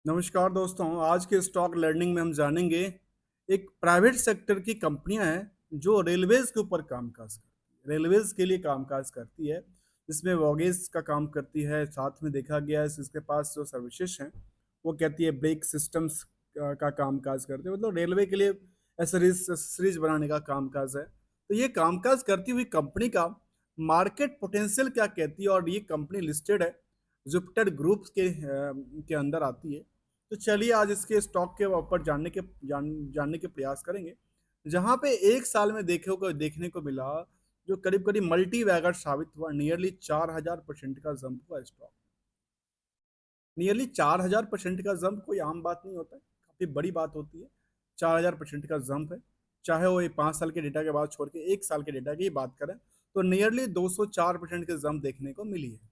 नमस्कार दोस्तों, आज के स्टॉक लर्निंग में हम जानेंगे एक प्राइवेट सेक्टर की कंपनियां हैं जो रेलवेज के ऊपर कामकाज करती है, रेलवेज के लिए कामकाज करती है, जिसमें वॉगेज का काम करती है। साथ में देखा गया है इसके पास जो सर्विसेज हैं वो कहती है ब्रेक सिस्टम्स का कामकाज करती है, मतलब रेलवे के लिए एसरीज बनाने का कामकाज है। तो ये कामकाज करती हुई कंपनी का मार्केट पोटेंशियल क्या कहती है, और ये कंपनी लिस्टेड है, जुपिटर ग्रुप के अंदर आती है। तो चलिए आज इसके स्टॉक के ऊपर जानने के प्रयास करेंगे, जहां पे एक साल में देखने को मिला जो करीब करीब मल्टी वैगर साबित हुआ। नियरली 4000% का जंप हुआ स्टॉक। नियरली 4000% का जंप कोई आम बात नहीं होता है, काफी बड़ी बात होती है। 4000% का जंप है, चाहे वो 5 साल के डेटा के बाद छोड़ के 1 साल के डेटा की बात करें तो नियरली 204% के जंप देखने को मिली है।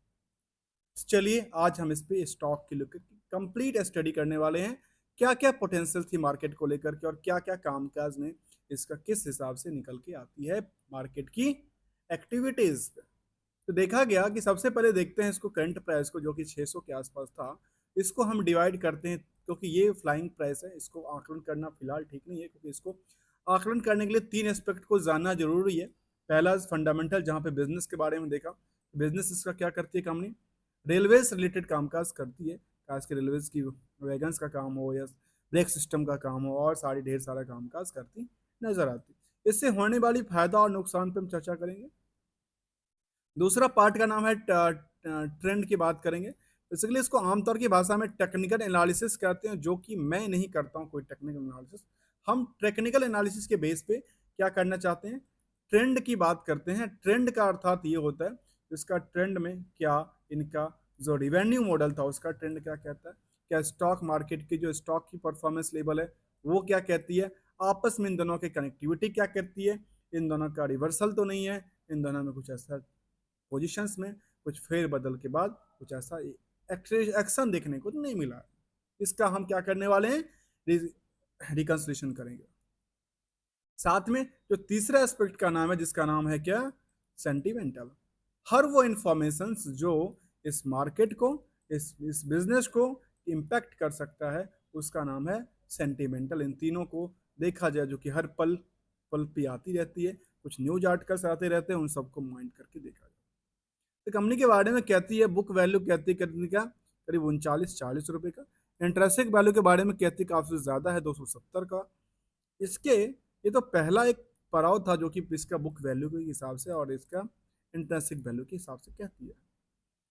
चलिए आज हम इस पे स्टॉक की लुक कंप्लीट स्टडी करने वाले हैं। क्या क्या पोटेंशियल थी मार्केट को लेकर के, और क्या क्या कामकाज में इसका किस हिसाब से निकल के आती है मार्केट की एक्टिविटीज। तो देखा गया कि सबसे पहले देखते हैं इसको करंट प्राइस को, जो कि 600 के आसपास था। इसको हम डिवाइड करते हैं क्योंकि ये फ्लाइंग प्राइस है, इसको आकलन करना फिलहाल ठीक नहीं है, क्योंकि इसको आकलन करने के लिए 3 एस्पेक्ट को जानना जरूरी है। पहला फंडामेंटल, जहाँ पे बिजनेस के बारे में देखा, बिजनेस इसका क्या करती है कंपनी, रेलवे से रिलेटेड कामकाज करती है। खास के रेलवेज की वैगन्स का काम हो या ब्रेक सिस्टम का काम हो, और सारी ढेर सारा कामकाज करती नजर आती। इससे होने वाली फायदा और नुकसान पे हम चर्चा करेंगे। दूसरा पार्ट का नाम है ट्रेंड की बात करेंगे। बेसिकली इसको आमतौर की भाषा में टेक्निकल एनालिसिस कहते हैं, जो कि मैं नहीं करता हूँ कोई टेक्निकल एनालिसिस। हम टेक्निकल एनालिसिस के बेस पे क्या करना चाहते हैं, ट्रेंड की बात करते हैं। ट्रेंड का अर्थात ये होता है इसका ट्रेंड में क्या इनका जो रिवेन्यू मॉडल था उसका ट्रेंड क्या कहता है, क्या स्टॉक मार्केट की जो स्टॉक की परफॉर्मेंस लेवल है वो क्या कहती है, आपस में इन दोनों की कनेक्टिविटी क्या कहती है, इन दोनों का रिवर्सल तो नहीं है, इन दोनों में कुछ ऐसा पोजीशंस में कुछ फेर बदल के बाद कुछ ऐसा एक्शन देखने को नहीं मिला। इसका हम क्या करने वाले हैं, रिकंसिलेशन करेंगे। साथ में जो तीसरा एस्पेक्ट का नाम है, जिसका नाम है क्या, सेंटिमेंटल। हर वो इंफॉर्मेशन जो इस मार्केट को, इस बिजनेस को इम्पैक्ट कर सकता है, उसका नाम है सेंटिमेंटल। इन तीनों को देखा जाए, जो कि हर पल पल पे आती रहती है, कुछ न्यूज आर्टिकल्स आते रहते हैं, उन सबको माइंड करके देखा जाए। तो कंपनी के बारे में कहती है, बुक वैल्यू कहती है कंपनी का करीब 39-40 रुपए का। इंट्रेंसिक वैल्यू के बारे में कहती है काफी ज्यादा है, 270 का। इसके ये तो पहला एक पड़ाव था जो कि इसका बुक वैल्यू के हिसाब से और इसका इंट्रेंसिक वैल्यू के हिसाब से कहती है।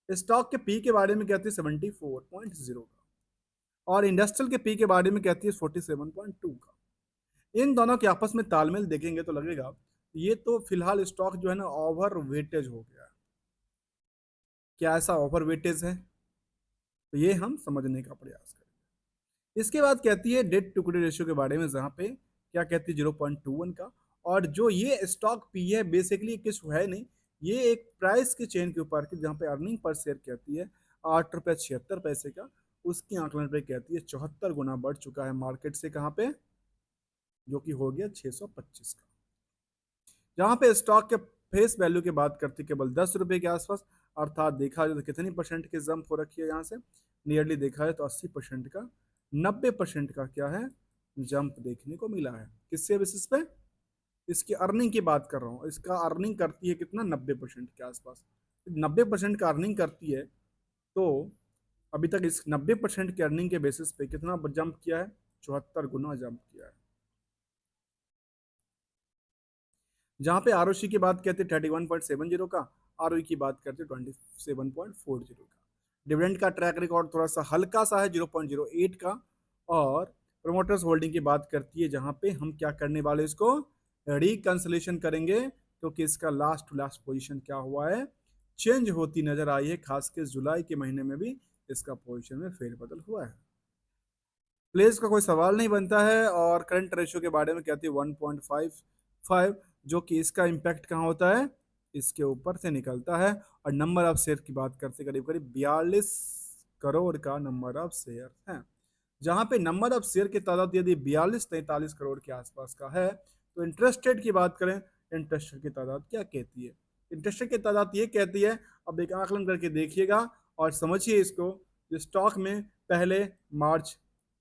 स्टॉक के पी के बारे में कहती है 74.0 का, और इंडस्ट्रियल के पी के बारे में कहती है 47.2 का। इन दोनों के आपस में तालमेल देखेंगे तो लगेगा ये तो फिलहाल स्टॉक जो है ना ओवर वेटेज हो गया है। क्या ऐसा ओवर वेटेज है, तो ये हम समझने का प्रयास करें। इसके बाद कहती है डेट टू इक्विटी रेशियो के बारे में, जहाँ पे क्या कहती है 0.21 का। और जो ये स्टॉक पी है बेसिकली किस है नहीं, ये एक प्राइस के चेन के ऊपर की, जहाँ पे अर्निंग पर शेयर कहती है 8 रुपये 76 पैसे का, उसकी आंकलन पे कहती है 74 गुना बढ़ चुका है मार्केट से, कहाँ पे, जो कि हो गया 625 का। जहाँ पे स्टॉक के फेस वैल्यू की बात करती केवल 10 रुपए के आसपास, अर्थात देखा जाए तो कितनी परसेंट की जंप हो रखी है यहाँ से, नियरली देखा जाए तो 80% का, 90% का क्या है, जंप देखने को मिला है। किससे बेसिस पे, इसकी अर्निंग की बात कर रहा हूँ। इसका अर्निंग करती है कितना, 90% के आसपास। 90% का अर्निंग करती है, तो अभी तक इस 90% के अर्निंग के बेसिस पे कितना जंप किया है, 74 गुना जंप किया है। जहाँ पे आर की बात करते 31.70 का, आर की बात करते 27.40 का। डिविडेंड का ट्रैक रिकॉर्ड थोड़ा सा हल्का सा है, 0.08 का। और प्रोमोटर्स होल्डिंग की बात करती है, जहाँ पे हम क्या करने वाले इसको रिकंसलेशन करेंगे, क्योंकि इसका लास्ट टू लास्ट पोजीशन क्या हुआ है, चेंज होती नजर आई है। खास के जुलाई के महीने में भी इसका पोजीशन में फेरबदल हुआ है। प्लेस का कोई सवाल नहीं बनता है। और करंट रेशियो के बारे में कहती है 1.55, जो कि इसका इम्पैक्ट कहाँ होता है, इसके ऊपर से निकलता है। और नंबर ऑफ शेयर की बात करते करीब करीब 42 करोड़ का नंबर ऑफ शेयर है। जहाँ पे नंबर ऑफ शेयर की तादाद यदि 42-43 करोड़ के आसपास का है, तो इंटरेस्टेड की बात करें, इंटरेस्टेड की तादाद क्या कहती है, इंटरेस्टेड की तादाद ये कहती है, अब एक आकलन करके देखिएगा और समझिए इसको। स्टॉक में पहले मार्च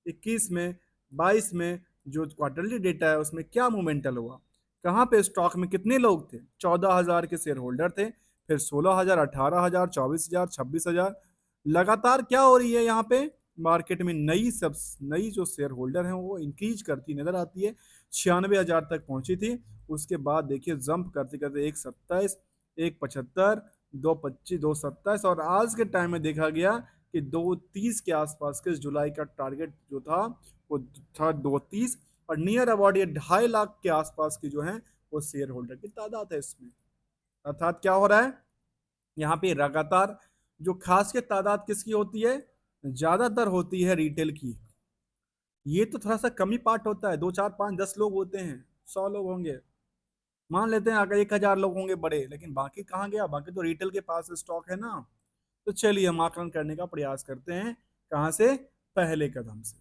21 में, 22 में जो क्वार्टरली डेटा है उसमें क्या मोमेंटल हुआ, कहाँ पे स्टॉक में कितने लोग थे, 14,000 के शेयर होल्डर थे, फिर 16,000, 18,000, 24,000, 26,000। लगातार क्या हो रही है यहाँ पे, मार्केट में नई जो शेयर होल्डर हैं वो इंक्रीज करती नजर आती है। 96,000 तक पहुंची थी, उसके बाद देखिए जंप करते करते 1,27, 1,75, 2,25, 2,27, और आज के टाइम में देखा गया कि 2,30 के आसपास के जुलाई का टारगेट जो था वो था 2,30, और नियर अबाउट ये 2.5 लाख के आसपास की जो है वो शेयर होल्डर की तादाद है इसमें। अर्थात क्या हो रहा है यहाँ पे, लगातार जो खास के तादाद किसकी होती है, ज्यादातर होती है रिटेल की। ये तो थोड़ा सा कम ही पार्ट होता है, 2, 4, 5, 10 लोग होते हैं, 100 लोग होंगे, मान लेते हैं अगर 1,000 लोग होंगे बड़े, लेकिन बाकी कहाँ गया, बाकी तो रिटेल के पास स्टॉक है ना। तो चलिए हम आकलन करने का प्रयास करते हैं, कहाँ से, पहले कदम से।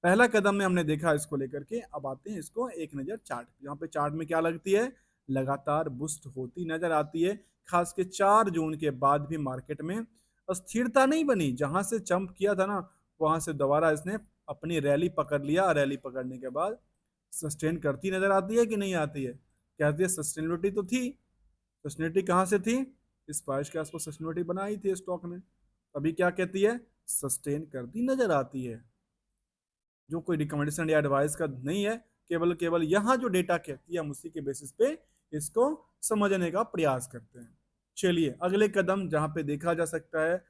पहला कदम में हमने देखा इसको लेकर के, अब आते हैं इसको एक नजर चार्ट, यहाँ पे चार्ट में क्या लगती है, लगातार बुस्ट होती नजर आती है। खास के 4 जून के बाद भी मार्केट में अस्थिरता नहीं बनी, जहां से जंप किया था ना वहां से दोबारा इसने अपनी रैली पकड़ लिया, रैली पकड़ने के बाद सस्टेन करती नजर आती है कि नहीं आती है, कहती है सस्टेनेबिलिटी तो थी, सस्टेनेबिलिटी कहाँ से थी, इस प्राइस के आसपास सस्टेनेबिलिटी बनाई थी स्टॉक ने, अभी क्या कहती है, सस्टेन करती नजर आती है। जो कोई रिकमेंडेशन या एडवाइस का नहीं है, केवल केवल यहाँ जो डेटा कहती है हम उसी के बेसिस पे इसको समझने का प्रयास करते हैं। चलिए अगले कदम जहाँ पे देखा जा सकता है,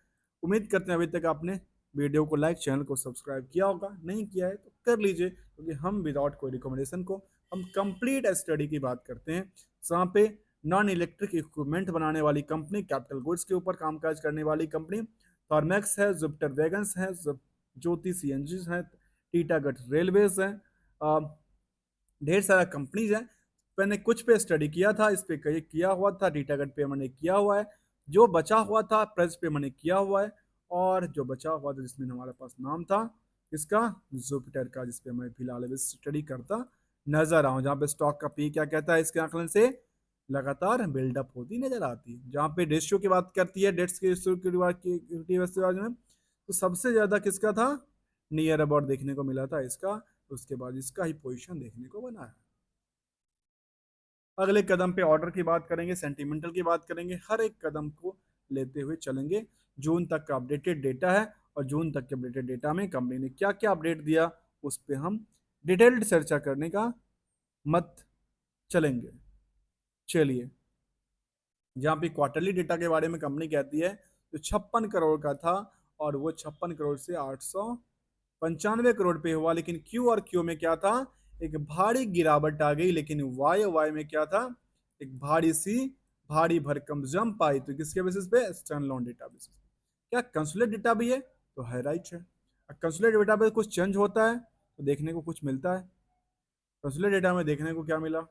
उम्मीद करते हैं अभी तक आपने वीडियो को लाइक, चैनल को सब्सक्राइब किया होगा, नहीं किया है तो कर लीजिए, क्योंकि हम विदाउट कोई रिकमेंडेशन को हम कंप्लीट स्टडी की बात करते हैं, जहाँ पे नॉन इलेक्ट्रिक इक्विपमेंट बनाने वाली कंपनी, कैपिटल गुड्स के ऊपर कामकाज करने वाली कंपनी, थॉर्मैक्स है, जुपिटर वैगन्स है, ज्योति सीएनजी है, टीटागढ़ रेलवेज है, ढेर सारा कंपनीज है। मैंने कुछ पे स्टडी किया था, इस पे कई किया हुआ था, टीटागढ़ पे मैंने किया हुआ है, जो बचा हुआ था प्रेस पे मैंने किया हुआ है, और जो बचा हुआ था जिसमें हमारे पास नाम था इसका जुपिटर का, जिसपे मैं फिलहाल अभी स्टडी करता नजर आऊँ, जहाँ पे स्टॉक का पी क्या कहता है इसके आंकलन से, लगातार बिल्डअप होती नजर आती है। जहाँ पे रेशियो की बात करती है, डेट्स के रेशियो की में, तो सबसे ज्यादा किसका था, नियर अबाउट देखने को मिला था इसका, उसके बाद इसका ही पोजीशन देखने को बना है। अगले कदम पे ऑर्डर की बात करेंगे, सेंटिमेंटल की बात करेंगे, हर एक कदम को लेते हुए चलेंगे। जून तक का अपडेटेड डेटा है, और जून तक के अपडेटेड डेटा में कंपनी ने क्या क्या अपडेट दिया उस पर हम डिटेल्ड चर्चा करने का मत चलेंगे। चलिए, जहाँ पे क्वार्टरली डेटा के बारे में कंपनी कहती है जो 56 करोड़ का था, और वो 56 करोड़ से 895 करोड़ पे हुआ, लेकिन क्यू और क्यू में क्या था, एक भारी गिरावट आ गई, लेकिन वाई वाई में क्या था, एक भारी भरकम जंप आई, तो किसके बेसिस पे, स्टैंड लोन डेटा बेसिस पे। क्या कंसुलेट डेटा भी है, तो है, राइट है। कंसुलेट डेटा पे कुछ चेंज होता है तो देखने को कुछ मिलता है, कंसुलेट डेटा में देखने को क्या मिला,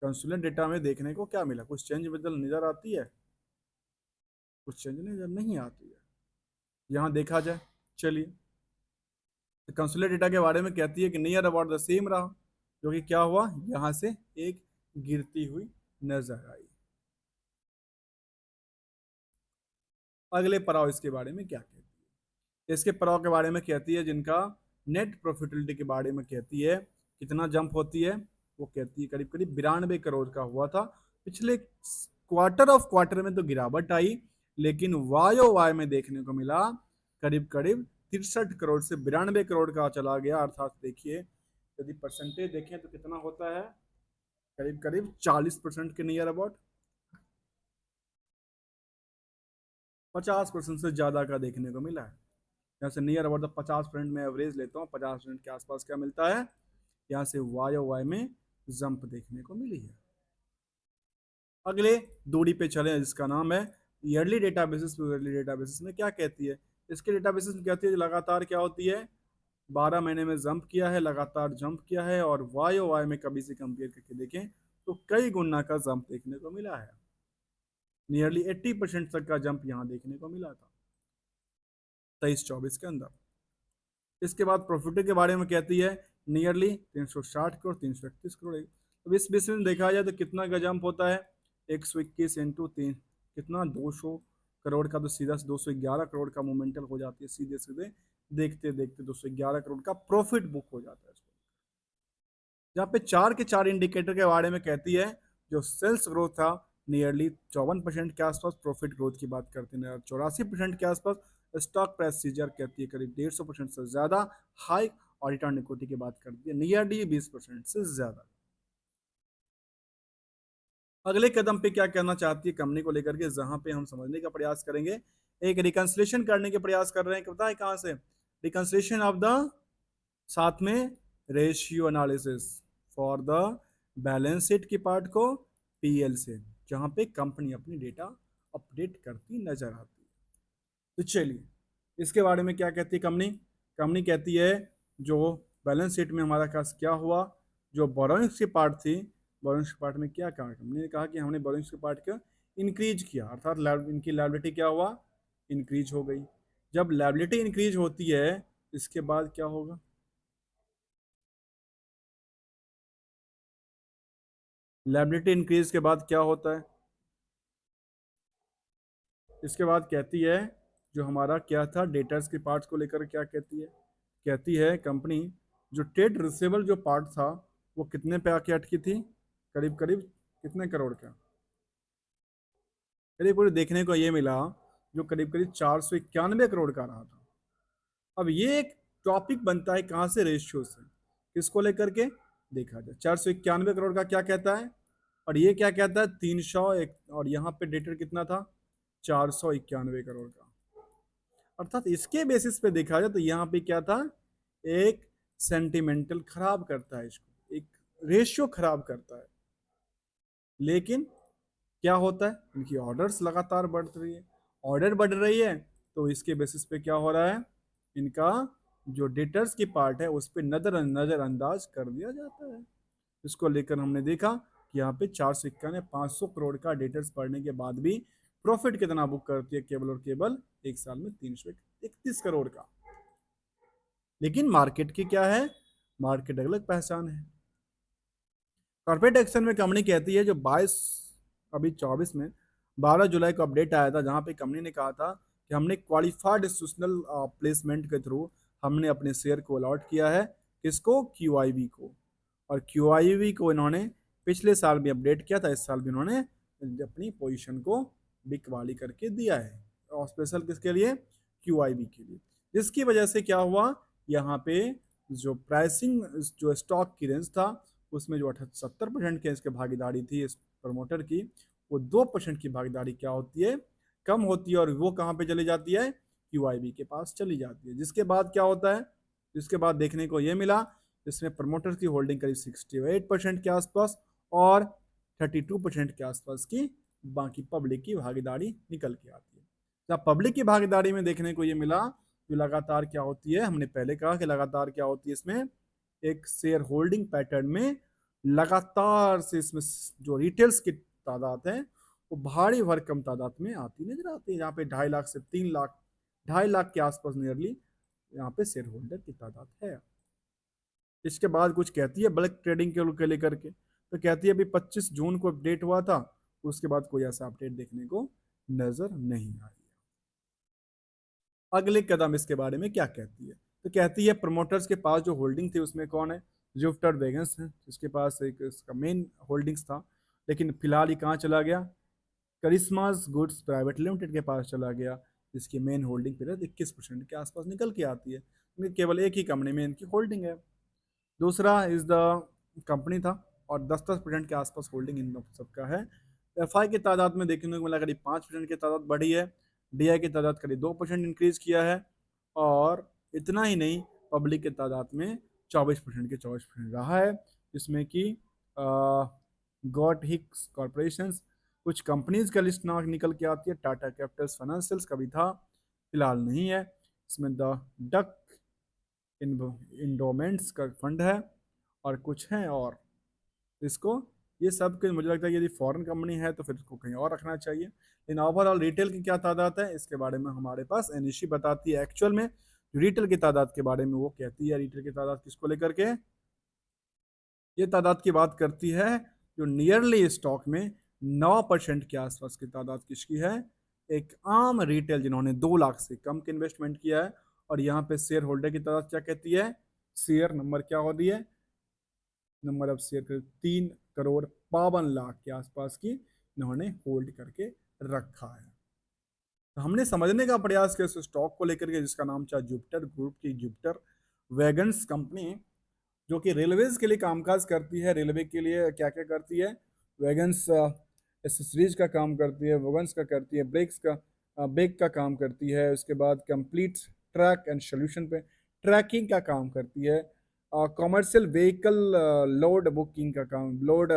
कंसुलेट डेटा में देखने को क्या मिला, कुछ चेंज बदल नजर आती है, कुछ चेंज नजर नहीं आती है, यहाँ देखा जाए। चलिए, तो कंसुलेट डेटा के बारे में कहती है कि नियर अबाउट द सेम रहा, जो कि क्या हुआ, यहाँ से एक गिरती हुई नजर आई। अगले पड़ाव इसके बारे में क्या कहती है, इसके पड़ाव के बारे में कहती है जिनका नेट प्रॉफिटेबिलिटी के बारे में कहती है, कितना जंप होती है, वो कहती है करीब करीब 92 करोड़ का हुआ था। पिछले क्वार्टर ऑफ क्वार्टर में तो गिरावट आई, लेकिन वायो वाई में देखने को मिला करीब करीब 63 करोड़ से 92 करोड़ का चला गया। अर्थात देखिए, यदि परसेंटेज देखें तो कितना होता है, करीब करीब 40% के नियर अबाउट, 50% से ज्यादा का देखने को मिला है। यहाँ से नियर अबाउट 50% में एवरेज लेता हूँ, 50% के आसपास क्या मिलता है, यहाँ से वाई वाई में जंप देखने को मिली है। अगले दूरी पे चले जिसका नाम है yearly data basis. Yearly data basis में क्या कहती है, इसके डेटा बेसिस में कहती है लगातार क्या होती है, 12 महीने में जंप किया है, लगातार जंप किया है, और वाई वाई में कभी से कंपेयर करके देखें तो कई गुना का जंप देखने को मिला है, नियरली 80% तक का जंप यहाँ देखने को मिला था 23-24 के अंदर। इसके बाद प्रॉफिट के बारे में कहती है नियरली 360 करोड़, 331 करोड़। अब इस बेस में देखा जाए तो कितना का जंप होता है, 121 इंटू 3 कितना, 200 करोड़ का तो सीधा 211 करोड़ का मोमेंटल हो जाती है सीधे सीधे, देखते देखते 211 करोड़ का प्रॉफिट बुक हो जाता है। जहाँ पे चार के चार इंडिकेटर के बारे में कहती है, जो सेल्स ग्रोथ था नियरली 54% के आसपास, प्रॉफिट ग्रोथ की बात करते हैं 84% के आसपास, स्टॉक प्राइस सीजर कहती है करीब 150% से ज्यादा हाई, और रिटर्न इक्विटी की बात करती है नियरली 20% से ज्यादा। अगले कदम पे क्या करना चाहती है कंपनी को लेकर के, जहां पे हम समझने का प्रयास करेंगे, एक रिकंसिलेशन करने के प्रयास कर रहे हैं, पता है कहां से, रिकंसिलेशन ऑफ द, साथ में ratio analysis for the balance sheet की पार्ट को पीएल से, जहां पे कंपनी अपनी डेटा अपडेट करती नजर आती है। तो चलिए इसके बारे में क्या कहती है कंपनी, कंपनी कहती है जो बैलेंस शीट में हमारा पास क्या हुआ, जो बोरोइंग्स की पार्ट थी, बोरोइंग्स के पार्ट में क्या कहा, कंपनी ने कहा कि हमने बोरोइंग्स के पार्ट को इंक्रीज किया, अर्थात इनकी लायबिलिटी क्या हुआ, इंक्रीज हो गई। जब लायबिलिटी इंक्रीज होती है इसके बाद क्या होगा, लायबिलिटी इंक्रीज के बाद क्या होता है, इसके बाद कहती है जो हमारा क्या था डेटर्स के पार्ट्स को लेकर क्या कहती है, कहती है कंपनी जो ट्रेड रिसीवेबल जो पार्ट था वो कितने पे आके अटकी थी, करीब करीब कितने करोड़ का, करीब करीब देखने को ये मिला जो करीब करीब 491 करोड़ का रहा था। अब ये एक टॉपिक बनता है कहाँ से, रेशियो से, किसको लेकर के देखा जाए, 491 करोड़ का क्या कहता है, और ये क्या कहता है 301, और यहाँ पे डेटर कितना था 491 करोड़ का, अर्थात इसके बेसिस पे देखा जाए तो यहाँ पे क्या था, एक सेंटिमेंटल खराब करता है इसको, एक रेशियो खराब करता है। लेकिन क्या होता है, इनकी ऑर्डर्स लगातार बढ़ रही है, ऑर्डर बढ़ रही है तो इसके बेसिस पे क्या हो रहा है, इनका जो डेटर्स की पार्ट है उस पर नजरअंदाज कर दिया जाता है। इसको लेकर हमने देखा कि यहाँ पे 491 500 करोड़ का डेटर्स पढ़ने के बाद भी प्रॉफिट कितना बुक करती है, केवल और केवल एक साल में 331 करोड़ का। लेकिन मार्केट की क्या है, मार्केट अलग पहचान है। कॉर्पोरेट एक्शन में कंपनी कहती है जो 22 अभी 24 में 12 जुलाई को अपडेट आया था, जहां पे कंपनी ने कहा था कि हमने क्वालिफाइड इंस्टीट्यूशनल प्लेसमेंट के थ्रू हमने अपने शेयर को अलॉट किया है, किसको, क्यूआईबी को, और क्यूआईबी को इन्होंने पिछले साल भी अपडेट किया था, इस साल भी इन्होंने अपनी पोजीशन को बिकवाली करके दिया है, और स्पेशल किसके लिए, क्यूआईबी के लिए, जिसकी वजह से क्या हुआ, यहाँ पे जो प्राइसिंग जो स्टॉक की रेंज था उसमें जो 70% के इसके भागीदारी थी इस प्रमोटर की, वो 2% की भागीदारी क्या होती है, कम होती है, और वो कहाँ पे चली जाती है, क्यूआईबी के पास चली जाती है। जिसके बाद क्या होता है, जिसके बाद देखने को ये मिला इसमें प्रमोटर्स की होल्डिंग करीब 68% के आसपास, और 32% के आसपास की बाकी पब्लिक की भागीदारी निकल के आती है। जब पब्लिक की भागीदारी में देखने को ये मिला, जो लगातार क्या होती है, हमने पहले कहा कि लगातार क्या होती है इसमें, एक शेयर होल्डिंग पैटर्न में लगातार से इसमें जो रिटेल्स की तादाद है वो भारी भरकम तादाद में आती नजर आती है, यहाँ पे 2.5 लाख से 3 लाख, 2.5 लाख के आसपास नियरली यहाँ पे शेयर होल्डर की तादाद है। इसके बाद कुछ कहती है बल्क ट्रेडिंग के लेकर के, तो कहती है अभी 25 जून को अपडेट हुआ था, उसके बाद कोई ऐसा अपडेट देखने को नजर नहीं आई। अगले कदम इसके बारे में क्या कहती है, तो कहती है प्रमोटर्स के पास जो होल्डिंग थी उसमें कौन है, जुपिटर वेगन्स है, जिसके पास एक इसका मेन होल्डिंग्स था, लेकिन फिलहाल ये कहाँ चला गया, करिश्मास गुड्स प्राइवेट लिमिटेड के पास चला गया, जिसकी मेन होल्डिंग फिर 21% के आसपास निकल के आती है, केवल एक ही कंपनी में इनकी होल्डिंग है। दूसरा इज द कंपनी था, और 10-10% के आसपास होल्डिंग इन सबका है। एफआई की तादाद में देखने को मिला करीब 5% की तादाद बढ़ी है, डीआई की तादाद करीब 2% इंक्रीज किया है, और इतना ही नहीं पब्लिक की तादाद में 24% के 24% रहा है, जिसमें कि गॉट हिक्स कॉरपोरेशन कुछ कंपनीज का लिस्ट ना निकल के आती है, टाटा कैपिटल्स फाइनेंशियल्स का भी था, फिलहाल नहीं है, इसमें द डक इंडोमेंट्स का फंड है, और कुछ है, और इसको ये सब के मुझे लगता है यदि फॉरेन कंपनी है तो फिर इसको कहीं और रखना चाहिए। लेकिन ओवरऑल रिटेल की क्या तादाद है इसके बारे में हमारे पास एनईसी बताती है, एक्चुअल में रिटेल की तादाद के बारे में वो कहती है, रिटेल की तादाद किसको लेकर के, ये तादाद की बात करती है जो नियरली स्टॉक में 9% के आसपास की तादाद किसकी है, एक आम रिटेल जिन्होंने 2 लाख से कम के इन्वेस्टमेंट किया है, और यहाँ पे शेयर होल्डर की तरफ क्या कहती है, शेयर नंबर क्या हो रही है, नंबर ऑफ शेयर 3,52,00,000 के आसपास की इन्होंने होल्ड करके रखा है। तो हमने समझने का प्रयास किया इस स्टॉक को लेकर के, जिसका नाम था जुपिटर ग्रुप की जुपिटर वैगन्स कंपनी, जो कि रेलवेज के लिए कामकाज करती है। रेलवे के लिए क्या क्या करती है, वैगन्स एसेसरीज का काम करती है, वैगन्स का करती है, ब्रेक का काम करती है, उसके बाद कंप्लीट ट्रैक एंड सोल्यूशन पे ट्रैकिंग का काम करती है, कॉमर्शियल व्हीकल लोड बुकिंग का काम, लोड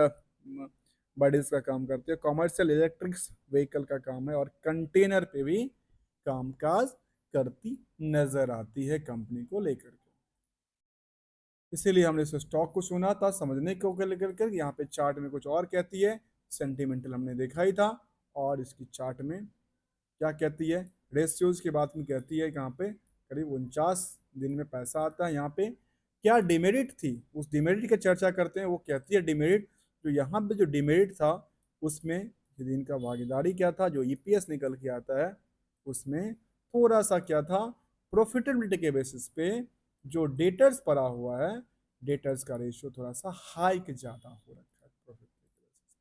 बॉडीज का काम करती है, कॉमर्शियल इलेक्ट्रिक्स व्हीकल का काम है, और कंटेनर पे भी कामकाज करती नजर आती है कंपनी को लेकर के। इसीलिए हमने इस स्टॉक को सुना था, समझने को लेकर के। यहाँ पे चार्ट में कुछ और कहती है, सेंटिमेंटल हमने देखा ही था, और इसकी चार्ट में क्या कहती है, रेशियोज की बात में कहती है, यहाँ पे करीब 49 दिन में पैसा आता है। यहाँ पे क्या डिमेरिट थी, उस डिमेरिट की चर्चा करते हैं। वो कहती है डिमेरिट, जो यहाँ पे जो डिमेरिट था उसमें इनका भागीदारी क्या था, जो ईपीएस निकल के आता है उसमें थोड़ा सा क्या था, प्रॉफिटेबिलिटी के बेसिस पे जो डेटर्स पड़ा हुआ है, डेटर्स का रेशियो थोड़ा सा हाइक ज्यादा हो रखा है प्रॉफिट के बेसिस,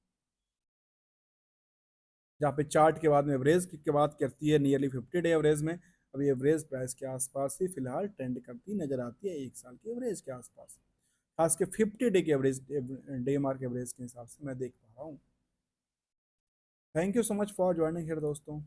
जहाँ पे चार्ट के बाद में एवरेज की बात करती है नियरली 50 डे एवरेज में। अभी एवरेज प्राइस के आसपास ही फिलहाल ट्रेंड करती नजर आती है, 1 साल के एवरेज के आसपास, खास के 50 डे के एवरेज, डे मार्क एवरेज के हिसाब से मैं देख पा रहा हूँ। Thank you so much for joining here दोस्तों।